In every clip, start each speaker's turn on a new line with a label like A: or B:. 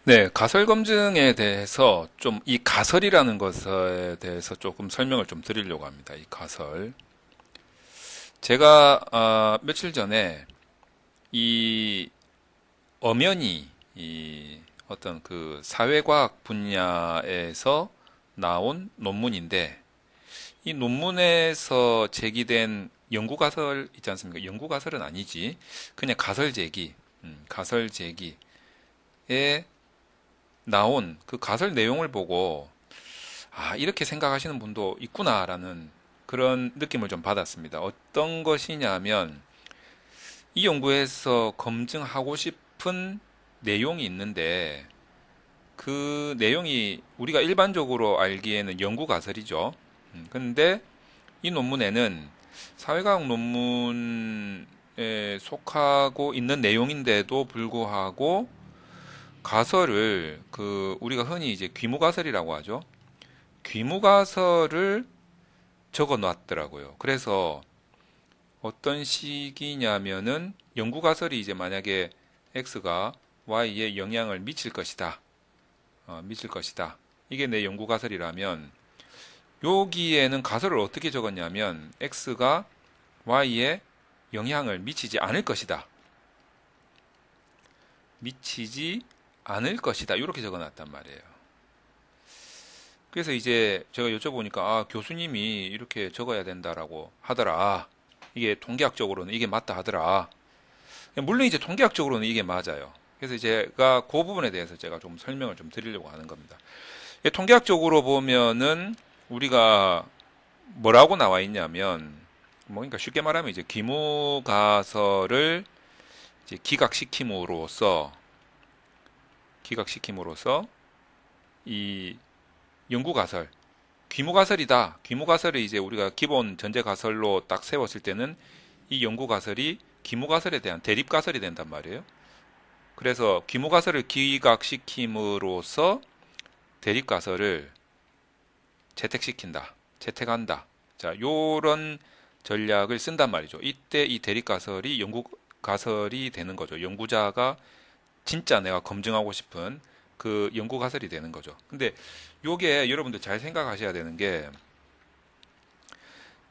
A: 네, 가설 검증에 대해서 좀 이 가설이라는 것에 대해서 조금 설명을 좀 드리려고 합니다. 이 가설. 제가 며칠 전에 이 엄연히 이 어떤 그 사회과학 분야에서 나온 논문인데 이 논문에서 제기된 연구 가설 있지 않습니까? 연구 가설은 아니지. 그냥 가설 제기, 가설 제기에 나온 그 가설 내용을 보고 이렇게 생각하시는 분도 있구나라는 그런 느낌을 좀 받았습니다. 어떤 것이냐면 이 연구에서 검증하고 싶은 내용이 있는데 그 내용이 우리가 일반적으로 알기에는 연구 가설이죠. 근데 이 논문에는 사회과학 논문에 속하고 있는 내용인데도 불구하고 가설을 그 우리가 흔히 이제 귀무가설이라고 하죠. 귀무가설을 적어 놨더라고요. 그래서 어떤 식이냐면은 연구가설이 이제 만약에 X가 Y에 영향을 미칠 것이다. 미칠 것이다. 이게 내 연구가설이라면 여기에는 가설을 어떻게 적었냐면 X가 Y에 영향을 미치지 않을 것이다. 미치지 않을 것이다. 이렇게 적어 놨단 말이에요. 그래서 이제 제가 여쭤보니까 교수님이 이렇게 적어야 된다라고 하더라. 이게 통계학적으로는 이게 맞다 하더라. 물론 이제 통계학적으로는 이게 맞아요. 그래서 제가 그 부분에 대해서 제가 좀 설명을 좀 드리려고 하는 겁니다. 통계학적으로 보면은 우리가 뭐라고 나와 있냐면 뭐 그러니까 쉽게 말하면 이제 기무가설을 이제 기각시킴으로써 이 연구가설 귀무가설이다. 귀무가설을 이제 우리가 기본 전제가설로 딱 세웠을 때는 이 연구가설이 귀무가설에 대한 대립가설이 된단 말이에요. 그래서 귀무가설을 기각시킴으로써 대립가설을 채택시킨다. 채택한다. 자, 요런 전략을 쓴단 말이죠. 이때 이 대립가설이 연구가설이 되는 거죠. 연구자가 진짜 내가 검증하고 싶은 그 연구가설이 되는 거죠. 근데 요게 여러분들 잘 생각하셔야 되는 게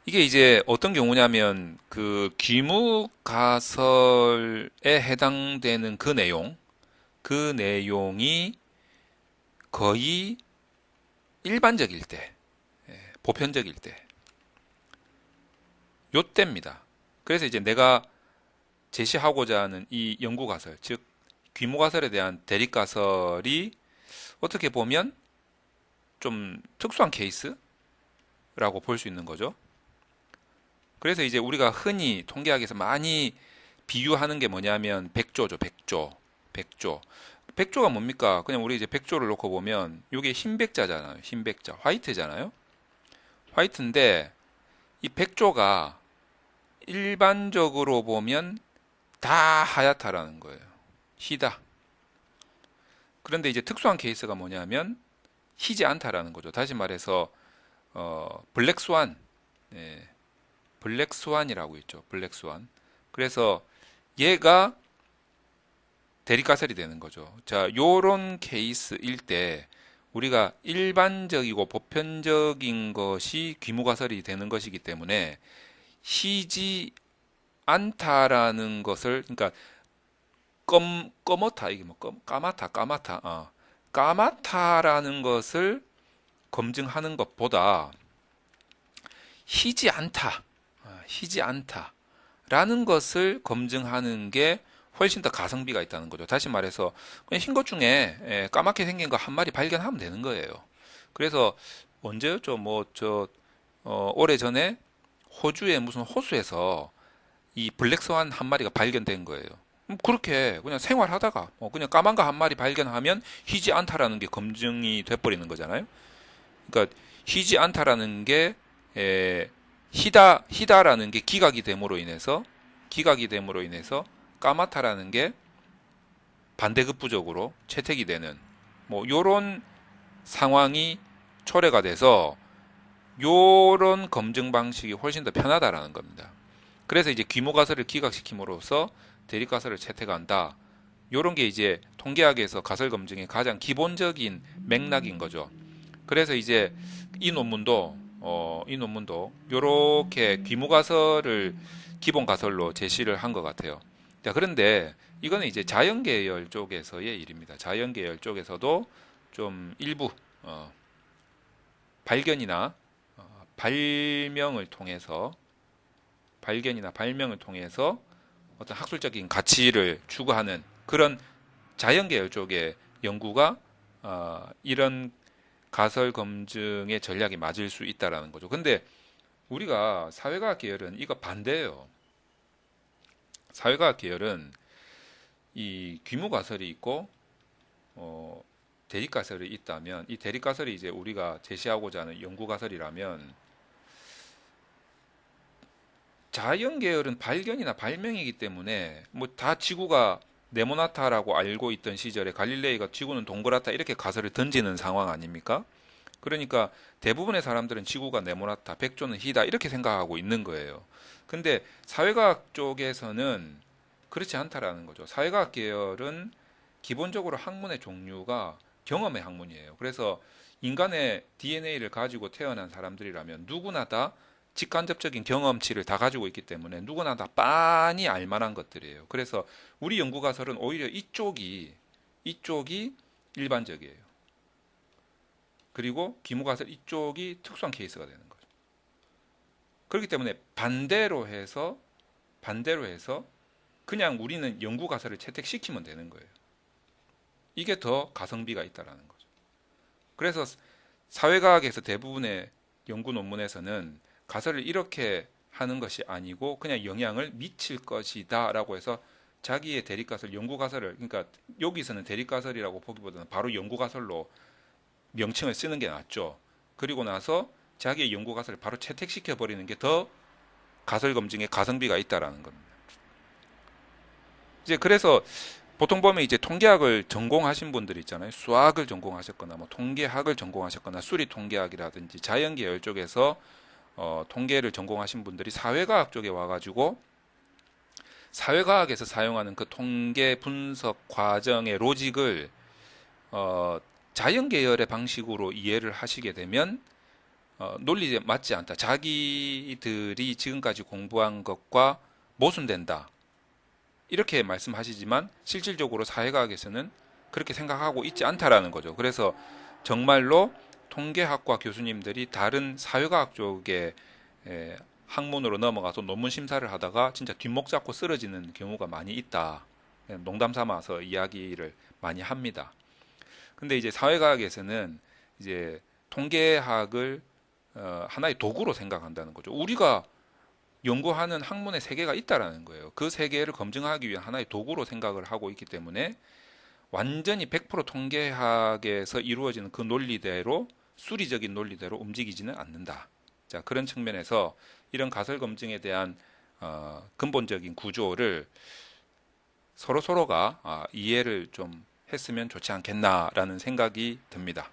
A: 이게 이제 어떤 경우냐면 그 귀무가설에 해당되는 그 내용이 거의 일반적일 때, 보편적일 때, 요때입니다. 그래서 이제 내가 제시하고자 하는 이 연구가설, 즉 귀무가설에 대한 대립가설이 어떻게 보면 좀 특수한 케이스라고 볼 수 있는 거죠. 그래서 이제 우리가 흔히 통계학에서 많이 비유하는 게 뭐냐면 백조죠, 백조. 백조. 백조가 뭡니까? 그냥 우리 이제 백조를 놓고 보면 이게 흰 백자잖아요. 흰 백자. 화이트잖아요. 화이트인데 이 백조가 일반적으로 보면 다 하얗다라는 거예요. 희다. 그런데 이제 특수한 케이스가 뭐냐면 희지 않다라는 거죠. 다시 말해서 블랙스완. 예, 블랙스완이라고 있죠. 블랙스완. 그래서 얘가 대립가설이 되는 거죠. 자, 요런 케이스일 때 우리가 일반적이고 보편적인 것이 귀무가설이 되는 것이기 때문에 희지 않다라는 것을 그러니까 검었다 이게 뭐 까맣다라는 것을 검증하는 것보다 희지 않다 희지 않다라는 것을 검증하는 게 훨씬 더 가성비가 있다는 거죠. 다시 말해서 그냥 흰 것 중에 까맣게 생긴 거 한 마리 발견하면 되는 거예요. 그래서 언제였죠? 오래전에 호주의 무슨 호수에서 이 블랙스완 한 마리가 발견된 거예요. 그렇게 그냥 생활하다가 그냥 까만 거 한 마리 발견하면 희지 않다라는 게 검증이 돼버리는 거잖아요. 그러니까 희지 않다라는 게 희다라는 게 기각이 됨으로 인해서 까맣다라는 게 반대급부적으로 채택이 되는 뭐 요런 상황이 초래가 돼서 요런 검증 방식이 훨씬 더 편하다라는 겁니다. 그래서 이제 귀무가설을 기각시킴으로써 대립가설을 채택한다. 요런 게 이제 통계학에서 가설 검증의 가장 기본적인 맥락인 거죠. 그래서 이제 이 논문도 요렇게 귀무가설을 기본 가설로 제시를 한 것 같아요. 자, 그런데 이거는 이제 자연계열 쪽에서의 일입니다. 자연계열 쪽에서도 좀 일부 발견이나 발명을 통해서 어떤 학술적인 가치를 추구하는 그런 자연계열 쪽의 연구가 이런 가설 검증의 전략이 맞을 수 있다라는 거죠. 근데 우리가 사회과학 계열은 이거 반대예요. 사회과학 계열은 이 귀무 가설이 있고 대립 가설이 있다면 이 대립 가설이 이제 우리가 제시하고자 하는 연구 가설이라면 자연 계열은 발견이나 발명이기 때문에 뭐 다 지구가 네모나타라고 알고 있던 시절에 갈릴레이가 지구는 동그랗다 이렇게 가설을 던지는 상황 아닙니까? 그러니까 대부분의 사람들은 지구가 네모나타, 백조는 희다 이렇게 생각하고 있는 거예요. 근데 사회과학 쪽에서는 그렇지 않다라는 거죠. 사회과학 계열은 기본적으로 학문의 종류가 경험의 학문이에요. 그래서 인간의 DNA를 가지고 태어난 사람들이라면 누구나 다 직간접적인 경험치를 다 가지고 있기 때문에 누구나 다 빤히 알만한 것들이에요. 그래서 우리 연구 가설은 오히려 이쪽이 일반적이에요. 그리고 기무가설 이쪽이 특수한 케이스가 되는 거죠. 그렇기 때문에 반대로 해서 그냥 우리는 연구 가설을 채택시키면 되는 거예요. 이게 더 가성비가 있다라는 거죠. 그래서 사회과학에서 대부분의 연구 논문에서는 가설을 이렇게 하는 것이 아니고 그냥 영향을 미칠 것이다라고 해서 자기의 대립가설, 연구가설을 그러니까 여기서는 대립가설이라고 보기보다는 바로 연구가설로 명칭을 쓰는 게 낫죠. 그리고 나서 자기의 연구가설을 바로 채택시켜 버리는 게 더 가설 검증에 가성비가 있다라는 겁니다. 이제 그래서 보통 보면 이제 통계학을 전공하신 분들 있잖아요. 수학을 전공하셨거나 뭐 통계학을 전공하셨거나 수리 통계학이라든지 자연계열 쪽에서 통계를 전공하신 분들이 사회과학 쪽에 와가지고 사회과학에서 사용하는 그 통계 분석 과정의 로직을 자연계열의 방식으로 이해를 하시게 되면 논리에 맞지 않다. 자기들이 지금까지 공부한 것과 모순된다. 이렇게 말씀하시지만 실질적으로 사회과학에서는 그렇게 생각하고 있지 않다라는 거죠. 그래서 정말로 통계학과 교수님들이 다른 사회과학 쪽의 학문으로 넘어가서 논문 심사를 하다가 진짜 뒷목 잡고 쓰러지는 경우가 많이 있다. 농담 삼아서 이야기를 많이 합니다. 근데 이제 사회과학에서는 이제 통계학을 하나의 도구로 생각한다는 거죠. 우리가 연구하는 학문의 세계가 있다라는 거예요. 그 세계를 검증하기 위한 하나의 도구로 생각을 하고 있기 때문에 완전히 100% 통계학에서 이루어지는 그 논리대로 수리적인 논리대로 움직이지는 않는다. 자, 그런 측면에서 이런 가설 검증에 대한 근본적인 구조를 서로가 이해를 좀 했으면 좋지 않겠나라는 생각이 듭니다.